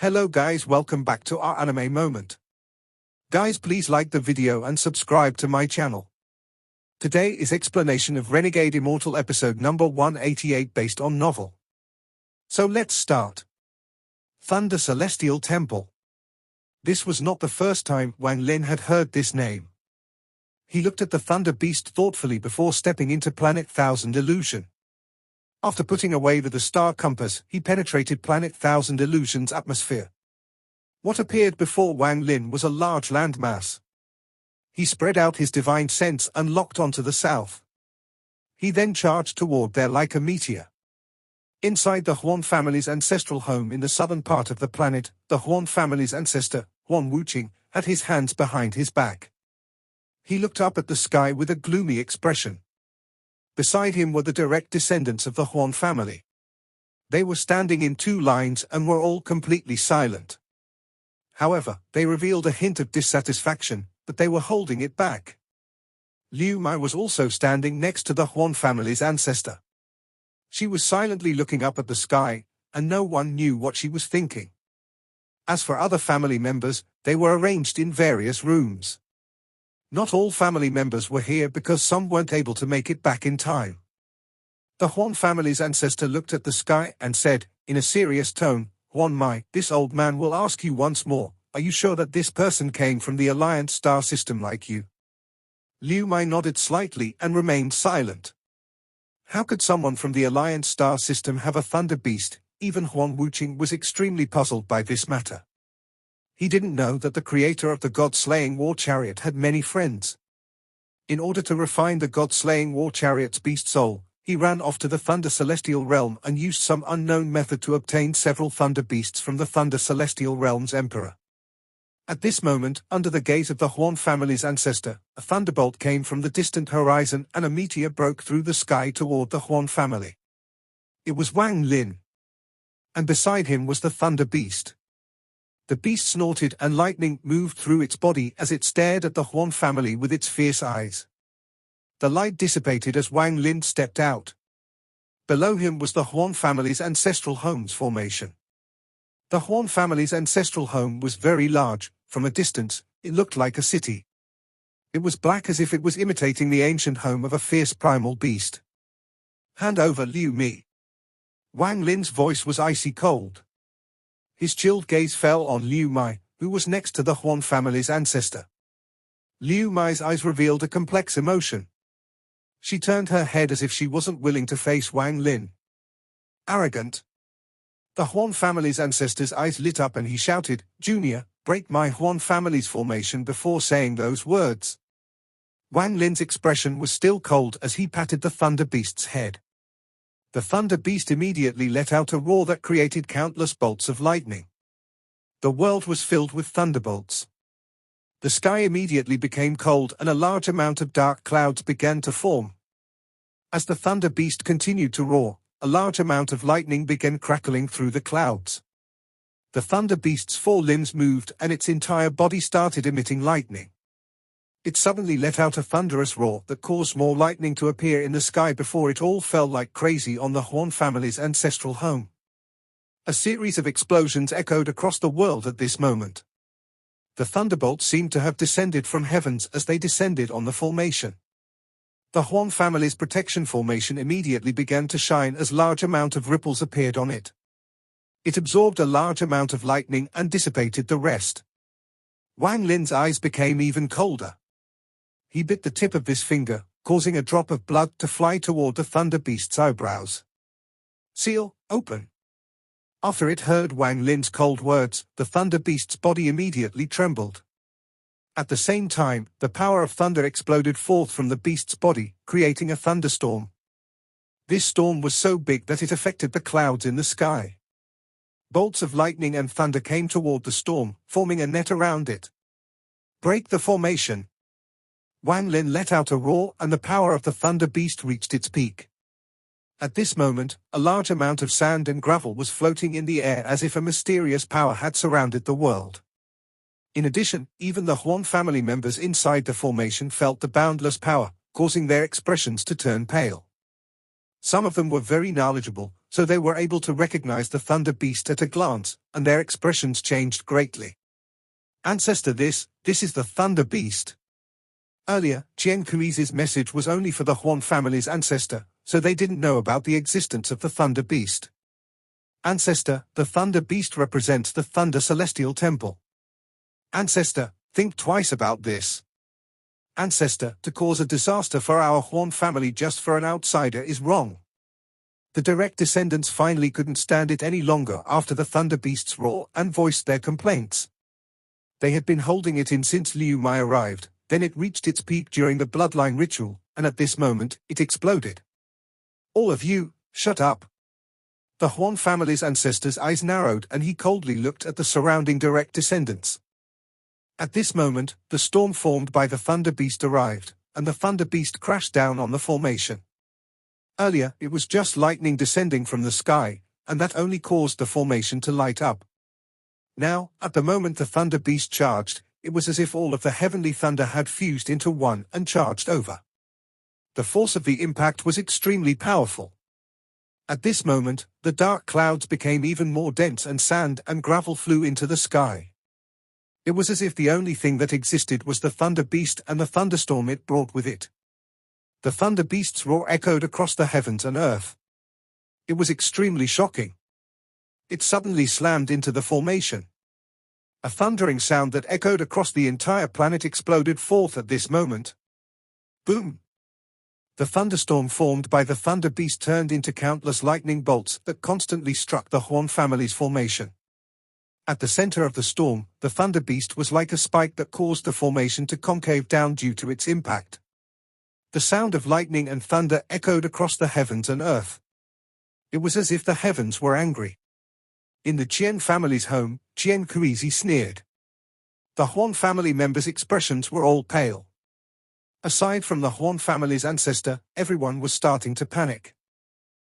Hello guys, welcome back to our anime moment. Guys, please like the video and subscribe to my channel. Today is explanation of Renegade Immortal episode number 188 based on novel. So let's start. Thunder Celestial Temple. This was not the first time Wang Lin had heard this name. He looked at the Thunder Beast thoughtfully before stepping into Planet Thousand Illusion. After putting away the star compass, he penetrated Planet Thousand Illusion's atmosphere. What appeared before Wang Lin was a large landmass. He spread out his divine sense and locked onto the south. He then charged toward there like a meteor. Inside the Huan family's ancestral home in the southern part of the planet, the Huan family's ancestor, Huan Wuqing, had his hands behind his back. He looked up at the sky with a gloomy expression. Beside him were the direct descendants of the Huan family. They were standing in two lines and were all completely silent. However, they revealed a hint of dissatisfaction, but they were holding it back. Liu Mai was also standing next to the Huan family's ancestor. She was silently looking up at the sky, and no one knew what she was thinking. As for other family members, they were arranged in various rooms. Not all family members were here because some weren't able to make it back in time. The Huan family's ancestor looked at the sky and said, in a serious tone, "Huan Mai, this old man will ask you once more, are you sure that this person came from the Alliance star system like you?" Liu Mai nodded slightly and remained silent. How could someone from the Alliance star system have a thunder beast? Even Huan Wuqing was extremely puzzled by this matter. He didn't know that the creator of the god-slaying war chariot had many friends. In order to refine the god-slaying war chariot's beast soul, he ran off to the Thunder Celestial Realm and used some unknown method to obtain several thunder beasts from the Thunder Celestial Realm's emperor. At this moment, under the gaze of the Huan family's ancestor, a thunderbolt came from the distant horizon and a meteor broke through the sky toward the Huan family. It was Wang Lin. And beside him was the thunder beast. The beast snorted and lightning moved through its body as it stared at the Huan family with its fierce eyes. The light dissipated as Wang Lin stepped out. Below him was the Huan family's ancestral home's formation. The Huan family's ancestral home was very large. From a distance, it looked like a city. It was black as if it was imitating the ancient home of a fierce primal beast. "Hand over Liu Mi." Wang Lin's voice was icy cold. His chilled gaze fell on Liu Mai, who was next to the Huan family's ancestor. Liu Mai's eyes revealed a complex emotion. She turned her head as if she wasn't willing to face Wang Lin. Arrogant. The Huan family's ancestor's eyes lit up and he shouted, "Junior, break my Huan family's formation," before saying those words. Wang Lin's expression was still cold as he patted the thunder beast's head. The thunder beast immediately let out a roar that created countless bolts of lightning. The world was filled with thunderbolts. The sky immediately became cold and a large amount of dark clouds began to form. As the thunder beast continued to roar, a large amount of lightning began crackling through the clouds. The thunder beast's four limbs moved and its entire body started emitting lightning. It suddenly let out a thunderous roar that caused more lightning to appear in the sky before it all fell like crazy on the Huan family's ancestral home. A series of explosions echoed across the world at this moment. The thunderbolts seemed to have descended from heavens as they descended on the formation. The Huan family's protection formation immediately began to shine as large amount of ripples appeared on it. It absorbed a large amount of lightning and dissipated the rest. Wang Lin's eyes became even colder. He bit the tip of his finger, causing a drop of blood to fly toward the thunder beast's eyebrows. "Seal, open." After it heard Wang Lin's cold words, the thunder beast's body immediately trembled. At the same time, the power of thunder exploded forth from the beast's body, creating a thunderstorm. This storm was so big that it affected the clouds in the sky. Bolts of lightning and thunder came toward the storm, forming a net around it. "Break the formation." Wang Lin let out a roar and the power of the thunder beast reached its peak. At this moment, a large amount of sand and gravel was floating in the air as if a mysterious power had surrounded the world. In addition, even the Huan family members inside the formation felt the boundless power, causing their expressions to turn pale. Some of them were very knowledgeable, so they were able to recognize the thunder beast at a glance, and their expressions changed greatly. Ancestor, this is the Thunder Beast. Earlier, Qian Kui's message was only for the Huan family's ancestor, so they didn't know about the existence of the Thunder Beast. Ancestor, the Thunder Beast represents the Thunder Celestial Temple. Ancestor, think twice about this. Ancestor, to cause a disaster for our Huan family just for an outsider is wrong. The direct descendants finally couldn't stand it any longer after the Thunder Beast's roar and voiced their complaints. They had been holding it in since Liu Mai arrived, then it reached its peak during the bloodline ritual, and at this moment, it exploded. All of you, shut up. The Huan family's ancestor's eyes narrowed and he coldly looked at the surrounding direct descendants. At this moment, the storm formed by the Thunder Beast arrived, and the Thunder Beast crashed down on the formation. Earlier, it was just lightning descending from the sky, and that only caused the formation to light up. Now, at the moment the Thunder Beast charged, it was as if all of the heavenly thunder had fused into one and charged over. The force of the impact was extremely powerful. At this moment, the dark clouds became even more dense and sand and gravel flew into the sky. It was as if the only thing that existed was the Thunder Beast and the thunderstorm it brought with it. The Thunder Beast's roar echoed across the heavens and earth. It was extremely shocking. It suddenly slammed into the formation. A thundering sound that echoed across the entire planet exploded forth at this moment. Boom! The thunderstorm formed by the Thunder Beast turned into countless lightning bolts that constantly struck the Huan family's formation. At the center of the storm, the Thunder Beast was like a spike that caused the formation to concave down due to its impact. The sound of lightning and thunder echoed across the heavens and earth. It was as if the heavens were angry. In the Qian family's home, Qian Kui sneered. The Huan family members' expressions were all pale. Aside from the Huan family's ancestor, everyone was starting to panic.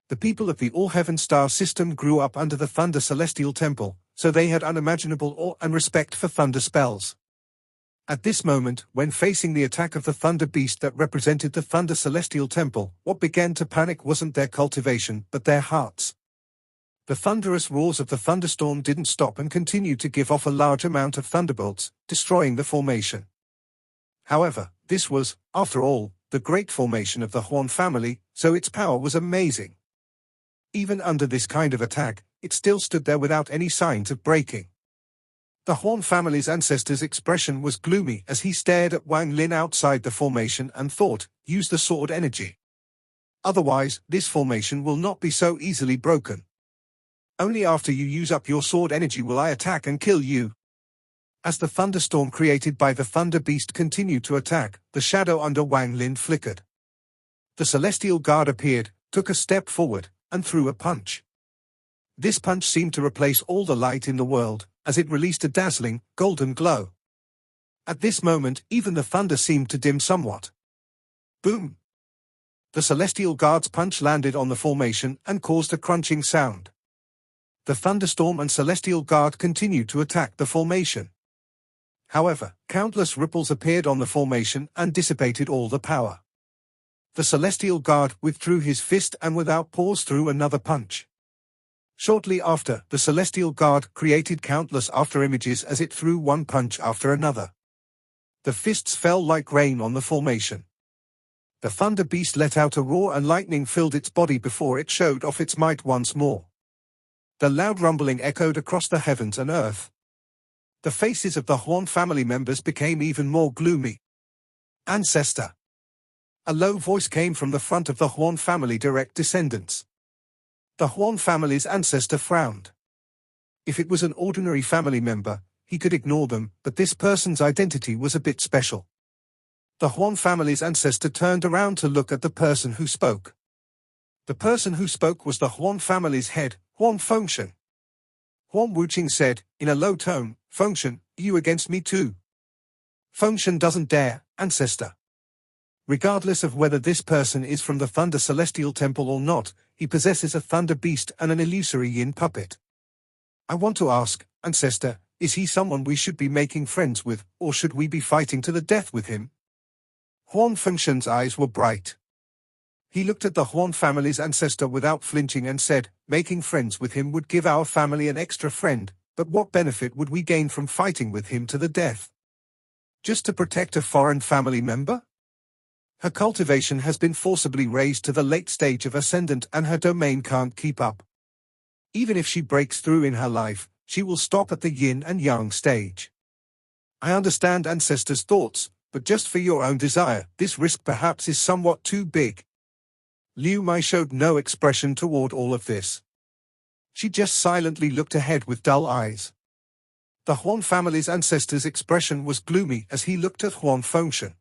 The people of the All-Heaven Star system grew up under the Thunder Celestial Temple, so they had unimaginable awe and respect for thunder spells. At this moment, when facing the attack of the Thunder Beast that represented the Thunder Celestial Temple, what began to panic wasn't their cultivation, but their hearts. The thunderous roars of the thunderstorm didn't stop and continued to give off a large amount of thunderbolts, destroying the formation. However, this was, after all, the great formation of the Huan family, so its power was amazing. Even under this kind of attack, it still stood there without any signs of breaking. The Huan family's ancestor's expression was gloomy as he stared at Wang Lin outside the formation and thought, use the sword energy. Otherwise, this formation will not be so easily broken. Only after you use up your sword energy will I attack and kill you. As the thunderstorm created by the Thunder Beast continued to attack, the shadow under Wang Lin flickered. The Celestial Guard appeared, took a step forward, and threw a punch. This punch seemed to replace all the light in the world, as it released a dazzling, golden glow. At this moment, even the thunder seemed to dim somewhat. Boom! The Celestial Guard's punch landed on the formation and caused a crunching sound. The thunderstorm and Celestial Guard continued to attack the formation. However, countless ripples appeared on the formation and dissipated all the power. The Celestial Guard withdrew his fist and without pause threw another punch. Shortly after, the Celestial Guard created countless afterimages as it threw one punch after another. The fists fell like rain on the formation. The Thunder Beast let out a roar and lightning filled its body before it showed off its might once more. The loud rumbling echoed across the heavens and earth. The faces of the Huan family members became even more gloomy. Ancestor! A low voice came from the front of the Huan family direct descendants. The Huan family's ancestor frowned. If it was an ordinary family member, he could ignore them, but this person's identity was a bit special. The Huan family's ancestor turned around to look at the person who spoke. The person who spoke was the Huan family's head, Huan Fengshen. Huan Wuqing said, in a low tone, Fengshen, you against me too? Fengshen doesn't dare, ancestor. Regardless of whether this person is from the Thunder Celestial Temple or not, he possesses a Thunder Beast and an illusory yin puppet. I want to ask, ancestor, is he someone we should be making friends with, or should we be fighting to the death with him? Huan Fengshen's eyes were bright. He looked at the Huan family's ancestor without flinching and said, making friends with him would give our family an extra friend, But what benefit would we gain from fighting with him to the death? Just to protect a foreign family member? Her cultivation has been forcibly raised to the late stage of ascendant and her domain can't keep up. Even if she breaks through in her life, she will stop at the yin and yang stage. I understand ancestors' thoughts, but just for your own desire, this risk perhaps is somewhat too big. Liu Mai showed no expression toward all of this. She just silently looked ahead with dull eyes. The Huan family's ancestor's expression was gloomy as he looked at Huan Fengshen.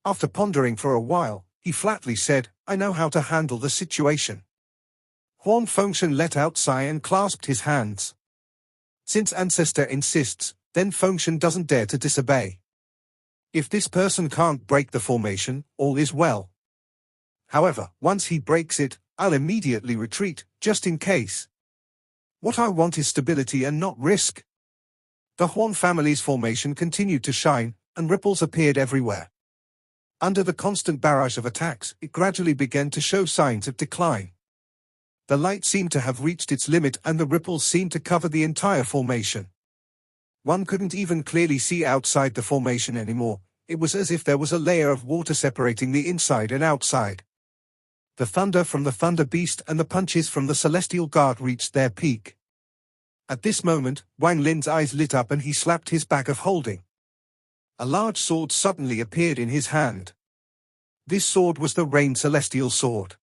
After pondering for a while, he flatly said, "I know how to handle the situation." Huan Fengshen let out a sigh and clasped his hands. Since ancestor insists, then Fengshen doesn't dare to disobey. If this person can't break the formation, all is well. However, once he breaks it, I'll immediately retreat, just in case. What I want is stability and not risk. The Huan family's formation continued to shine, and ripples appeared everywhere. Under the constant barrage of attacks, it gradually began to show signs of decline. The light seemed to have reached its limit and the ripples seemed to cover the entire formation. One couldn't even clearly see outside the formation anymore. It was as if there was a layer of water separating the inside and outside. The thunder from the Thunder Beast and the punches from the Celestial Guard reached their peak. At this moment, Wang Lin's eyes lit up and he slapped his bag of holding. A large sword suddenly appeared in his hand. This sword was the Rain Celestial Sword.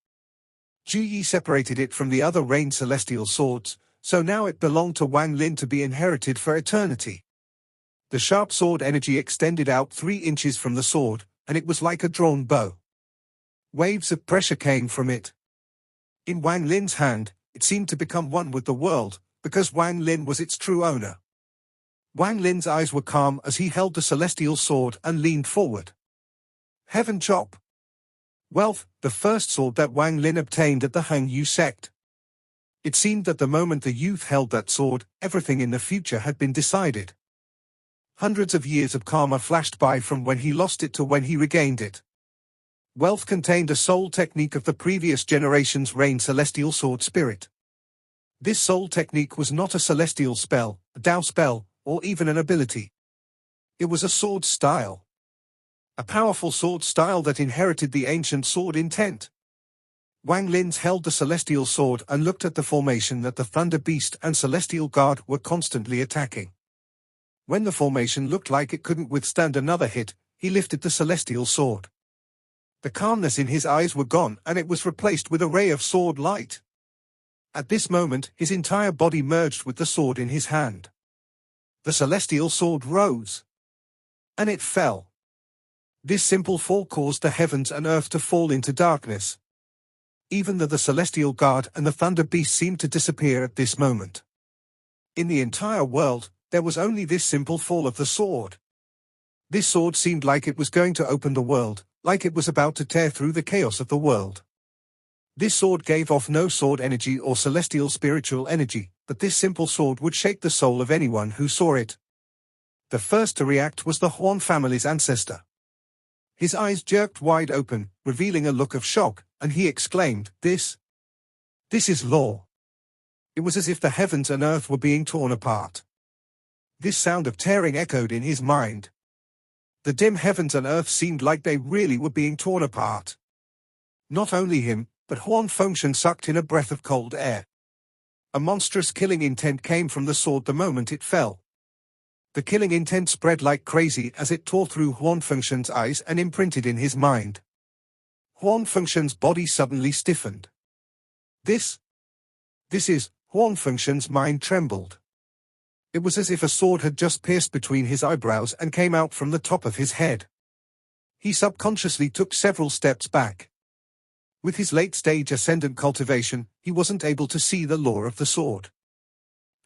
Zhu Yi separated it from the other Rain Celestial Swords, so now it belonged to Wang Lin to be inherited for eternity. The sharp sword energy extended out 3 inches from the sword, and it was like a drawn bow. Waves of pressure came from it. In Wang Lin's hand, it seemed to become one with the world, because Wang Lin was its true owner. Wang Lin's eyes were calm as he held the celestial sword and leaned forward. Heaven Chop. Wealth, the first sword that Wang Lin obtained at the Heng Yu sect. It seemed that the moment the youth held that sword, everything in the future had been decided. Hundreds of years of karma flashed by from when he lost it to when he regained it. Wealth contained a soul technique of the previous generation's Rain Celestial Sword Spirit. This soul technique was not a celestial spell, a Dao spell, or even an ability. It was a sword style. A powerful sword style that inherited the ancient sword intent. Wang Lin held the celestial sword and looked at the formation that the Thunder Beast and Celestial Guard were constantly attacking. When the formation looked like it couldn't withstand another hit, he lifted the celestial sword. The calmness in his eyes were gone and it was replaced with a ray of sword light. At this moment, his entire body merged with the sword in his hand. The celestial sword rose. And it fell. This simple fall caused the heavens and earth to fall into darkness. Even though the Celestial Guard and the Thunder Beast seemed to disappear at this moment. In the entire world, there was only this simple fall of the sword. This sword seemed like it was going to open the world, like it was about to tear through the chaos of the world. This sword gave off no sword energy or celestial spiritual energy, but this simple sword would shake the soul of anyone who saw it. The first to react was the Huan family's ancestor. His eyes jerked wide open, revealing a look of shock, and he exclaimed, This is law. It was as if the heavens and earth were being torn apart. This sound of tearing echoed in his mind. The dim heavens and earth seemed like they really were being torn apart. Not only him, but Huan Fengshen sucked in a breath of cold air. A monstrous killing intent came from the sword the moment it fell. The killing intent spread like crazy as it tore through Huan Fengshen's eyes and imprinted in his mind. Huan Fengshen's body suddenly stiffened. This is, Huan Fengshen's mind trembled. It was as if a sword had just pierced between his eyebrows and came out from the top of his head. He subconsciously took several steps back. With his late-stage ascendant cultivation, he wasn't able to see the law of the sword.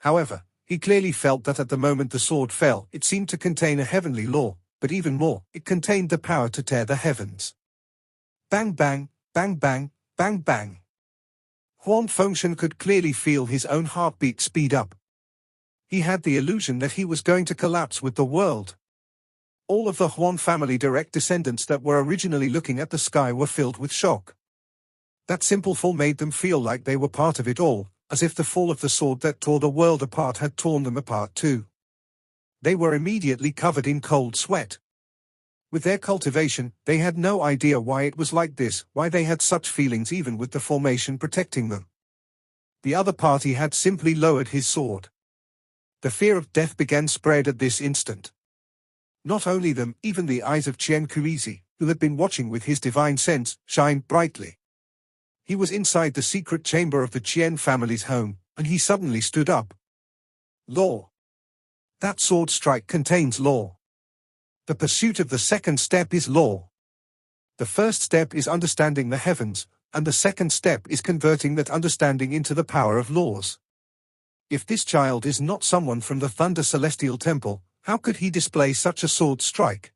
However, he clearly felt that at the moment the sword fell, it seemed to contain a heavenly law, but even more, it contained the power to tear the heavens. Bang bang, bang bang, bang bang. Huan Fengshen could clearly feel his own heartbeat speed up. He had the illusion that he was going to collapse with the world. All of the Huan family direct descendants that were originally looking at the sky were filled with shock. That simple fall made them feel like they were part of it all, as if the fall of the sword that tore the world apart had torn them apart too. They were immediately covered in cold sweat. With their cultivation, they had no idea why it was like this, why they had such feelings even with the formation protecting them. The other party had simply lowered his sword. The fear of death began spread at this instant. Not only them, even the eyes of Qian Kuizi, who had been watching with his divine sense, shined brightly. He was inside the secret chamber of the Qian family's home, and he suddenly stood up. Law. That sword strike contains law. The pursuit of the second step is law. The first step is understanding the heavens, and the second step is converting that understanding into the power of laws. If this child is not someone from the Thunder Celestial Temple, how could he display such a sword strike?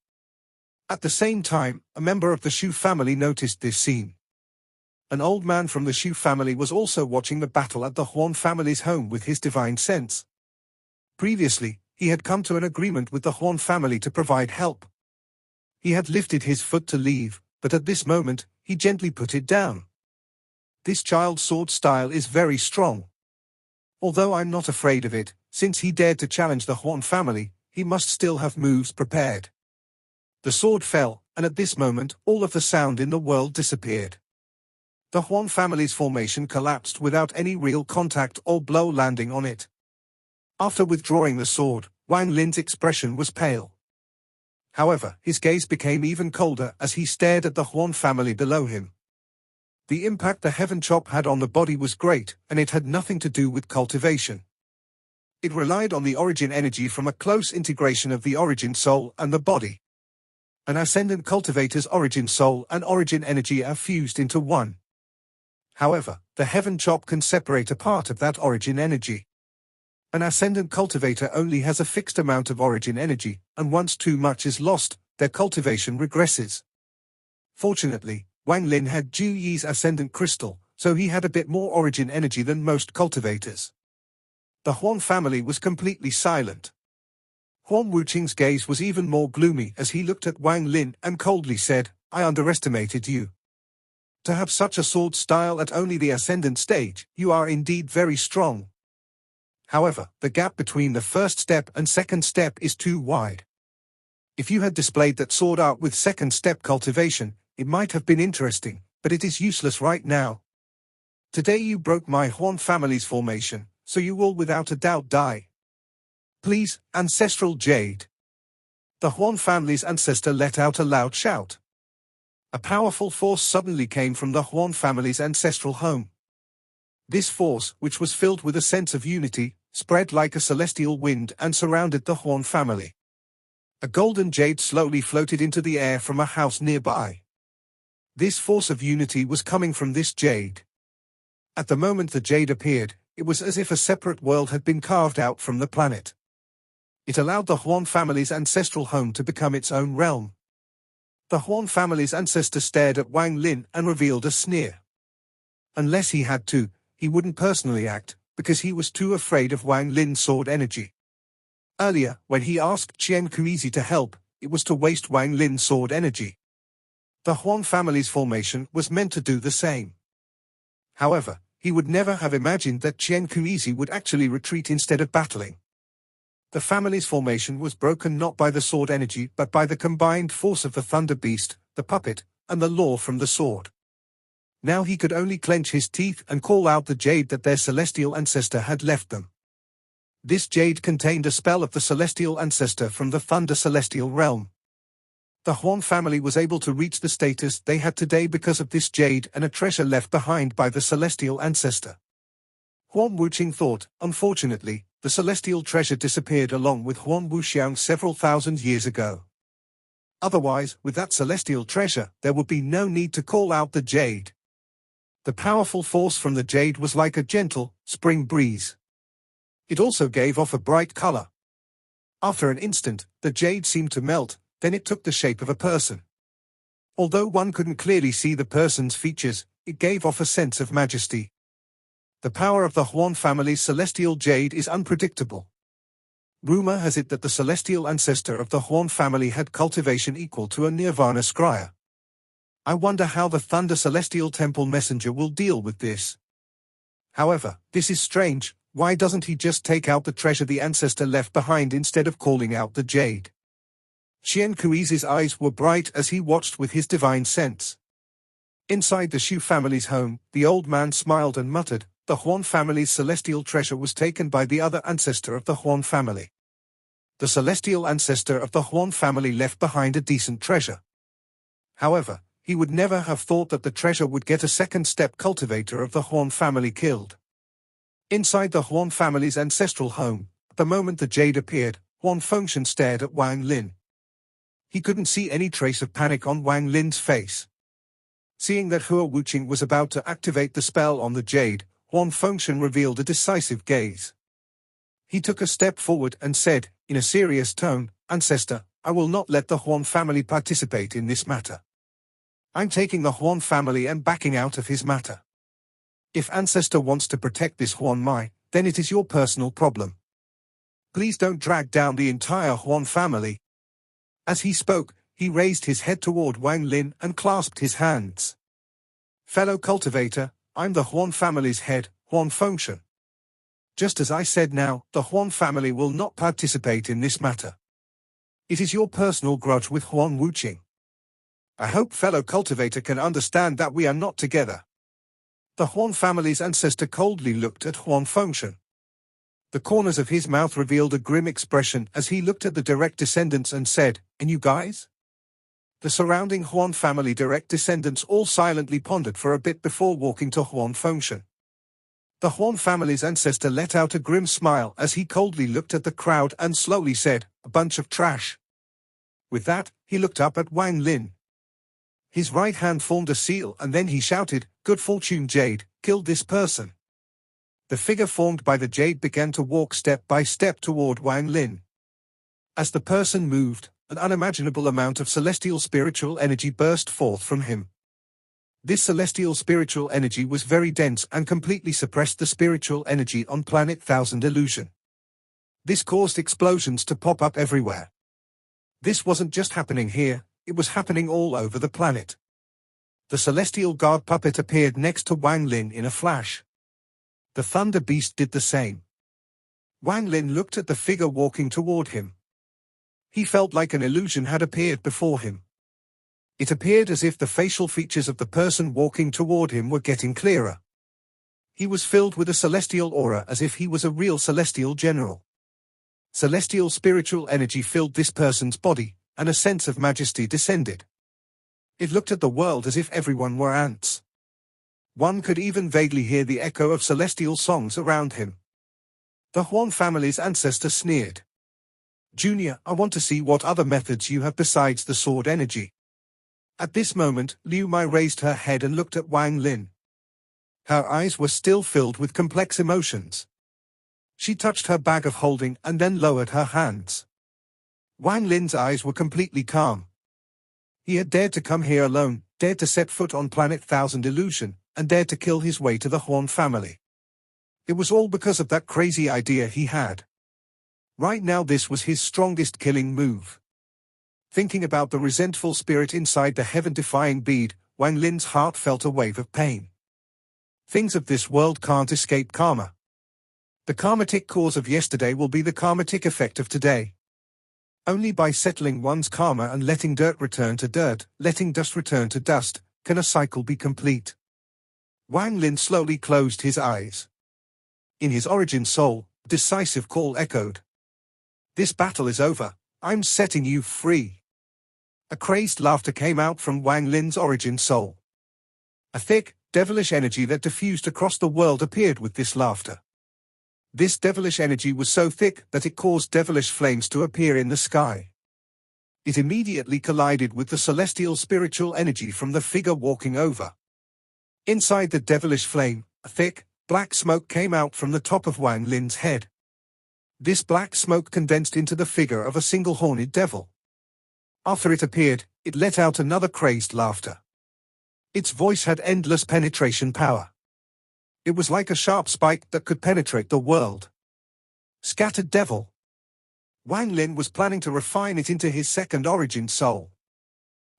At the same time, a member of the Shu family noticed this scene. An old man from the Shu family was also watching the battle at the Huan family's home with his divine sense. Previously, he had come to an agreement with the Huan family to provide help. He had lifted his foot to leave, but at this moment, he gently put it down. This child's sword style is very strong. Although I'm not afraid of it, since he dared to challenge the Huan family, he must still have moves prepared. The sword fell, and at this moment, all of the sound in the world disappeared. The Huan family's formation collapsed without any real contact or blow landing on it. After withdrawing the sword, Wang Lin's expression was pale. However, his gaze became even colder as he stared at the Huan family below him. The impact the heaven chop had on the body was great, and it had nothing to do with cultivation. It relied on the origin energy from a close integration of the origin soul and the body. An ascendant cultivator's origin soul and origin energy are fused into one. However, the heaven chop can separate a part of that origin energy. An ascendant cultivator only has a fixed amount of origin energy, and once too much is lost, their cultivation regresses. Fortunately, Wang Lin had Ju Yi's ascendant crystal, so he had a bit more origin energy than most cultivators. The Huan family was completely silent. Huan Wuqing's gaze was even more gloomy as he looked at Wang Lin and coldly said, "I underestimated you. To have such a sword style at only the ascendant stage, you are indeed very strong. However, the gap between the first step and second step is too wide. If you had displayed that sword art with second step cultivation, it might have been interesting, but it is useless right now. Today you broke my Huan family's formation, so you will without a doubt die. Please, ancestral jade." The Huan family's ancestor let out a loud shout. A powerful force suddenly came from the Huan family's ancestral home. This force, which was filled with a sense of unity, spread like a celestial wind and surrounded the Huan family. A golden jade slowly floated into the air from a house nearby. This force of unity was coming from this jade. At the moment the jade appeared, it was as if a separate world had been carved out from the planet. It allowed the Huan family's ancestral home to become its own realm. The Huan family's ancestor stared at Wang Lin and revealed a sneer. Unless he had to, he wouldn't personally act, because he was too afraid of Wang Lin's sword energy. Earlier, when he asked Qian Kuizi to help, it was to waste Wang Lin's sword energy. The Huan family's formation was meant to do the same. However, he would never have imagined that Qian Kuizi would actually retreat instead of battling. The family's formation was broken not by the sword energy but by the combined force of the thunder beast, the puppet, and the law from the sword. Now he could only clench his teeth and call out the jade that their celestial ancestor had left them. This jade contained a spell of the celestial ancestor from the Thunder Celestial Realm. The Huan family was able to reach the status they had today because of this jade and a treasure left behind by the celestial ancestor. Huan Wuqing thought, unfortunately, the celestial treasure disappeared along with Huan Wuxiang several thousand years ago. Otherwise, with that celestial treasure, there would be no need to call out the jade. The powerful force from the jade was like a gentle, spring breeze. It also gave off a bright color. After an instant, the jade seemed to melt, then it took the shape of a person. Although one couldn't clearly see the person's features, it gave off a sense of majesty. The power of the Huan family's celestial jade is unpredictable. Rumor has it that the celestial ancestor of the Huan family had cultivation equal to a Nirvana scryer. I wonder how the Thunder Celestial Temple messenger will deal with this. However, this is strange. Why doesn't he just take out the treasure the ancestor left behind instead of calling out the jade? Xian Kui's eyes were bright as he watched with his divine sense. Inside the Shu family's home, the old man smiled and muttered, "The Huan family's celestial treasure was taken by the other ancestor of the Huan family. The celestial ancestor of the Huan family left behind a decent treasure." However, he would never have thought that the treasure would get a second-step cultivator of the Huan family killed. Inside the Huan family's ancestral home, the moment the jade appeared, Huan Fengshan stared at Wang Lin. He couldn't see any trace of panic on Wang Lin's face. Seeing that Hua Wuqing was about to activate the spell on the jade, Huan Fengshan revealed a decisive gaze. He took a step forward and said, in a serious tone, "Ancestor, I will not let the Huan family participate in this matter. I'm taking the Huan family and backing out of his matter. If Ancestor wants to protect this Huan Mai, then it is your personal problem. Please don't drag down the entire Huan family." As he spoke, he raised his head toward Wang Lin and clasped his hands. "Fellow cultivator, I'm the Huan family's head, Huan Fengshan. Just as I said now, the Huan family will not participate in this matter. It is your personal grudge with Huan Wuqing. I hope fellow cultivator can understand that we are not together." The Huan family's ancestor coldly looked at Huan Fengshan. The corners of his mouth revealed a grim expression as he looked at the direct descendants and said, "And you guys?" The surrounding Huan family direct descendants all silently pondered for a bit before walking to Huan Fengshan. The Huan family's ancestor let out a grim smile as he coldly looked at the crowd and slowly said, "A bunch of trash." With that, he looked up at Wang Lin. His right hand formed a seal and then he shouted, "Good fortune Jade, kill this person." The figure formed by the jade began to walk step by step toward Wang Lin. As the person moved, an unimaginable amount of celestial spiritual energy burst forth from him. This celestial spiritual energy was very dense and completely suppressed the spiritual energy on planet Thousand Illusion. This caused explosions to pop up everywhere. This wasn't just happening here, it was happening all over the planet. The celestial guard puppet appeared next to Wang Lin in a flash. The Thunder Beast did the same. Wang Lin looked at the figure walking toward him. He felt like an illusion had appeared before him. It appeared as if the facial features of the person walking toward him were getting clearer. He was filled with a celestial aura as if he was a real celestial general. Celestial spiritual energy filled this person's body, and a sense of majesty descended. It looked at the world as if everyone were ants. One could even vaguely hear the echo of celestial songs around him. The Huan family's ancestor sneered. "Junior, I want to see what other methods you have besides the sword energy." At this moment, Liu Mai raised her head and looked at Wang Lin. Her eyes were still filled with complex emotions. She touched her bag of holding and then lowered her hands. Wang Lin's eyes were completely calm. He had dared to come here alone, dared to set foot on planet Thousand Illusion, and dared to kill his way to the Huan family. It was all because of that crazy idea he had. Right now this was his strongest killing move. Thinking about the resentful spirit inside the heaven-defying bead, Wang Lin's heart felt a wave of pain. Things of this world can't escape karma. The karmatic cause of yesterday will be the karmatic effect of today. Only by settling one's karma and letting dirt return to dirt, letting dust return to dust, can a cycle be complete. Wang Lin slowly closed his eyes. In his origin soul, a decisive call echoed. "This battle is over. I'm setting you free." A crazed laughter came out from Wang Lin's origin soul. A thick, devilish energy that diffused across the world appeared with this laughter. This devilish energy was so thick that it caused devilish flames to appear in the sky. It immediately collided with the celestial spiritual energy from the figure walking over. Inside the devilish flame, a thick, black smoke came out from the top of Wang Lin's head. This black smoke condensed into the figure of a single horned devil. After it appeared, it let out another crazed laughter. Its voice had endless penetration power. It was like a sharp spike that could penetrate the world. Scattered devil. Wang Lin was planning to refine it into his second origin soul.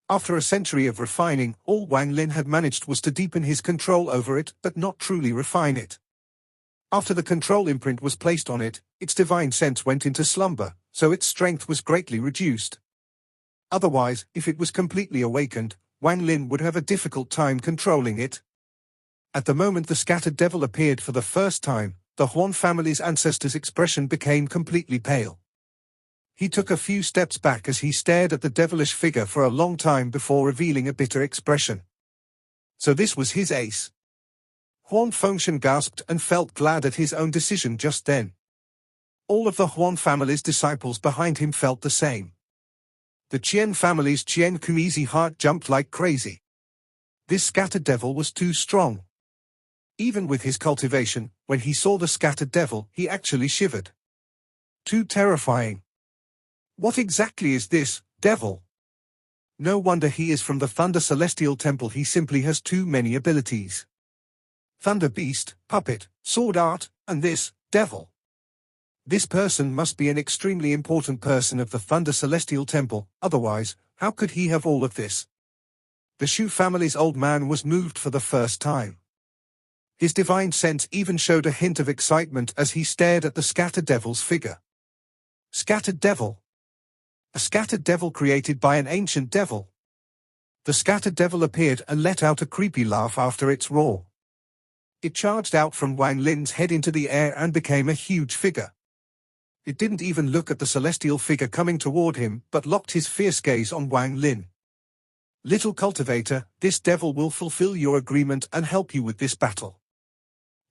After a century of refining, all Wang Lin had managed was to deepen his control over it, but not truly refine it. After the control imprint was placed on it, its divine sense went into slumber, so its strength was greatly reduced. Otherwise, if it was completely awakened, Wang Lin would have a difficult time controlling it. At the moment the scattered devil appeared for the first time, the Huan family's ancestor's expression became completely pale. He took a few steps back as he stared at the devilish figure for a long time before revealing a bitter expression. So this was his ace. Huan Fengshen gasped and felt glad at his own decision just then. All of the Huan family's disciples behind him felt the same. The Qian family's Qian Kuizi heart jumped like crazy. This scattered devil was too strong. Even with his cultivation, when he saw the scattered devil, he actually shivered. Too terrifying. What exactly is this, devil? No wonder he is from the Thunder Celestial Temple, he simply has too many abilities. Thunder Beast, Puppet, Sword Art, and this, devil. This person must be an extremely important person of the Thunder Celestial Temple, otherwise, how could he have all of this? The Shu family's old man was moved for the first time. His divine sense even showed a hint of excitement as he stared at the scattered devil's figure. Scattered devil. A scattered devil created by an ancient devil. The scattered devil appeared and let out a creepy laugh after its roar. It charged out from Wang Lin's head into the air and became a huge figure. It didn't even look at the celestial figure coming toward him, but locked his fierce gaze on Wang Lin. Little cultivator, this devil will fulfill your agreement and help you with this battle.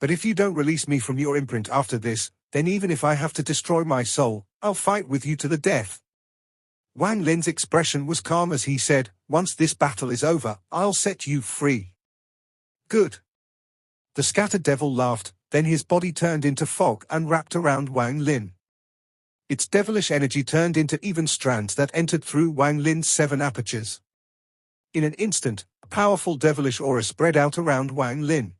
But if you don't release me from your imprint after this, then even if I have to destroy my soul, I'll fight with you to the death. Wang Lin's expression was calm as he said, once this battle is over, I'll set you free. Good. The scattered devil laughed, then his body turned into fog and wrapped around Wang Lin. Its devilish energy turned into even strands that entered through Wang Lin's 7 apertures. In an instant, a powerful devilish aura spread out around Wang Lin.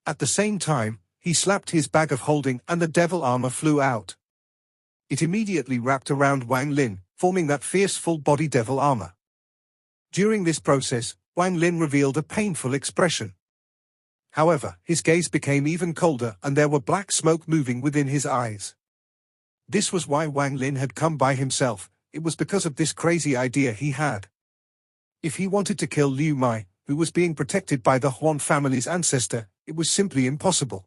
At the same time, he slapped his bag of holding and the devil armor flew out. It immediately wrapped around Wang Lin, forming that fierce full-body devil armor. During this process, Wang Lin revealed a painful expression. However, his gaze became even colder and there were black smoke moving within his eyes. This was why Wang Lin had come by himself, it was because of this crazy idea he had. If he wanted to kill Liu Mai, who was being protected by the Huan family's ancestor, it was simply impossible.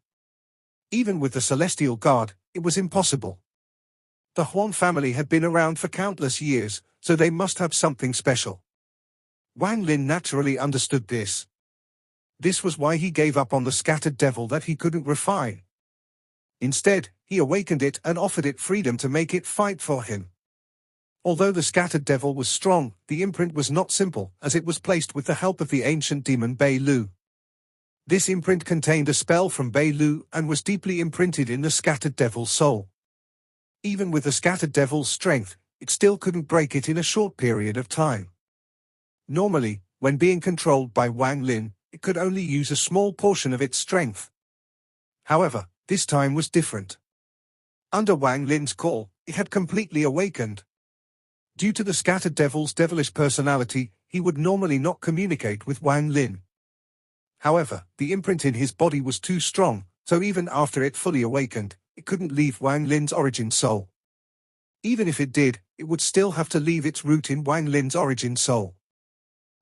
Even with the Celestial Guard, it was impossible. The Huan family had been around for countless years, so they must have something special. Wang Lin naturally understood this. This was why he gave up on the scattered devil that he couldn't refine. Instead, he awakened it and offered it freedom to make it fight for him. Although the scattered devil was strong, the imprint was not simple, as it was placed with the help of the ancient demon Bei Lu. This imprint contained a spell from Bei Lu and was deeply imprinted in the scattered devil's soul. Even with the scattered devil's strength, it still couldn't break it in a short period of time. Normally, when being controlled by Wang Lin, it could only use a small portion of its strength. However, this time was different. Under Wang Lin's call, it had completely awakened. Due to the scattered devil's devilish personality, he would normally not communicate with Wang Lin. However, the imprint in his body was too strong, so even after it fully awakened, it couldn't leave Wang Lin's origin soul. Even if it did, it would still have to leave its root in Wang Lin's origin soul.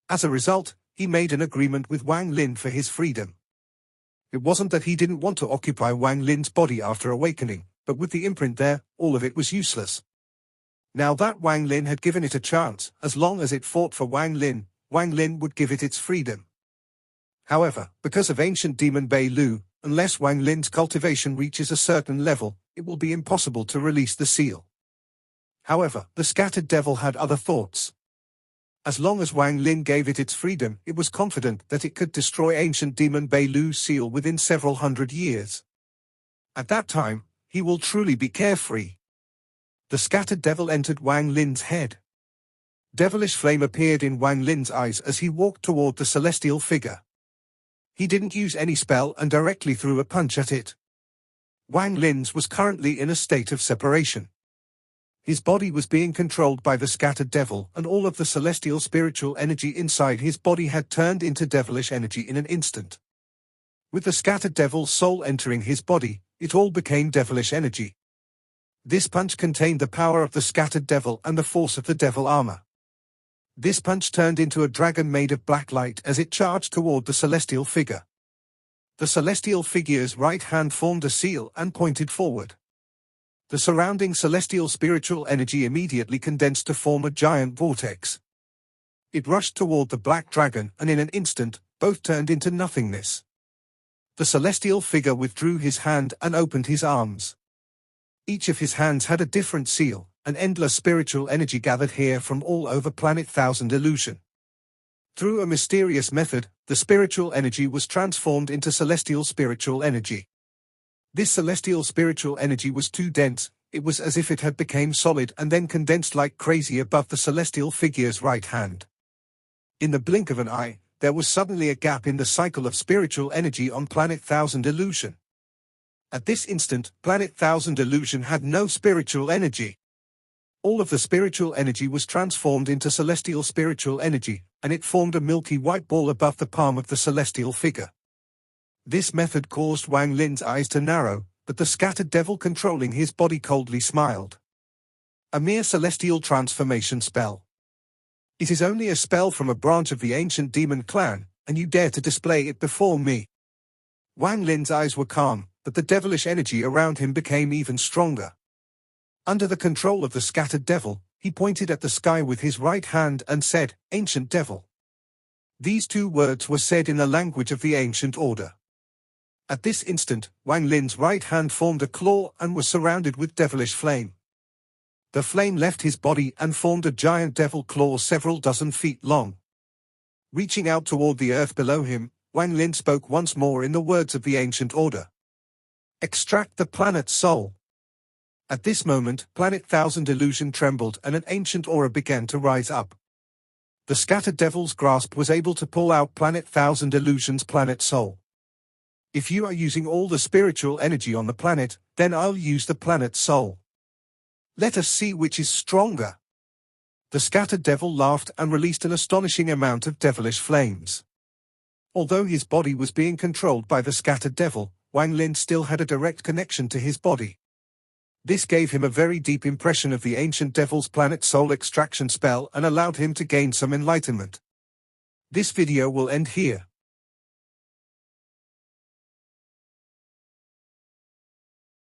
As a result, he made an agreement with Wang Lin for his freedom. It wasn't that he didn't want to occupy Wang Lin's body after awakening, but with the imprint there, all of it was useless. Now that Wang Lin had given it a chance, as long as it fought for Wang Lin would give it its freedom. However, because of ancient demon Bei Lu, unless Wang Lin's cultivation reaches a certain level, it will be impossible to release the seal. However, the scattered devil had other thoughts. As long as Wang Lin gave it its freedom, it was confident that it could destroy ancient demon Bei Lu's seal within several hundred years. At that time, he will truly be carefree. The scattered devil entered Wang Lin's head. Devilish flame appeared in Wang Lin's eyes as he walked toward the celestial figure. He didn't use any spell and directly threw a punch at it. Wang Lin's was currently in a state of separation. His body was being controlled by the scattered devil, and all of the celestial spiritual energy inside his body had turned into devilish energy in an instant. With the scattered devil's soul entering his body, it all became devilish energy. This punch contained the power of the scattered devil and the force of the devil armor. This punch turned into a dragon made of black light as it charged toward the celestial figure. The celestial figure's right hand formed a seal and pointed forward. The surrounding celestial spiritual energy immediately condensed to form a giant vortex. It rushed toward the black dragon, and in an instant, both turned into nothingness. The celestial figure withdrew his hand and opened his arms. Each of his hands had a different seal, and endless spiritual energy gathered here from all over planet Thousand Illusion. Through a mysterious method, the spiritual energy was transformed into celestial spiritual energy. This celestial spiritual energy was too dense, it was as if it had become solid and then condensed like crazy above the celestial figure's right hand. In the blink of an eye, there was suddenly a gap in the cycle of spiritual energy on planet Thousand Illusion. At this instant, planet Thousand Illusion had no spiritual energy. All of the spiritual energy was transformed into celestial spiritual energy, and it formed a milky white ball above the palm of the celestial figure. This method caused Wang Lin's eyes to narrow, but the scattered devil controlling his body coldly smiled. A mere celestial transformation spell. It is only a spell from a branch of the ancient demon clan, and you dare to display it before me. Wang Lin's eyes were calm, but the devilish energy around him became even stronger. Under the control of the scattered devil, he pointed at the sky with his right hand and said, "Ancient devil." These two words were said in the language of the ancient order. At this instant, Wang Lin's right hand formed a claw and was surrounded with devilish flame. The flame left his body and formed a giant devil claw several dozen feet long. Reaching out toward the earth below him, Wang Lin spoke once more in the words of the ancient order. "Extract the planet's soul." At this moment, planet Thousand Illusion trembled and an ancient aura began to rise up. The scattered devil's grasp was able to pull out planet Thousand Illusion's planet soul. If you are using all the spiritual energy on the planet, then I'll use the planet's soul. Let us see which is stronger. The scattered devil laughed and released an astonishing amount of devilish flames. Although his body was being controlled by the scattered devil, Wang Lin still had a direct connection to his body. This gave him a very deep impression of the ancient devil's planet soul extraction spell and allowed him to gain some enlightenment. This video will end here.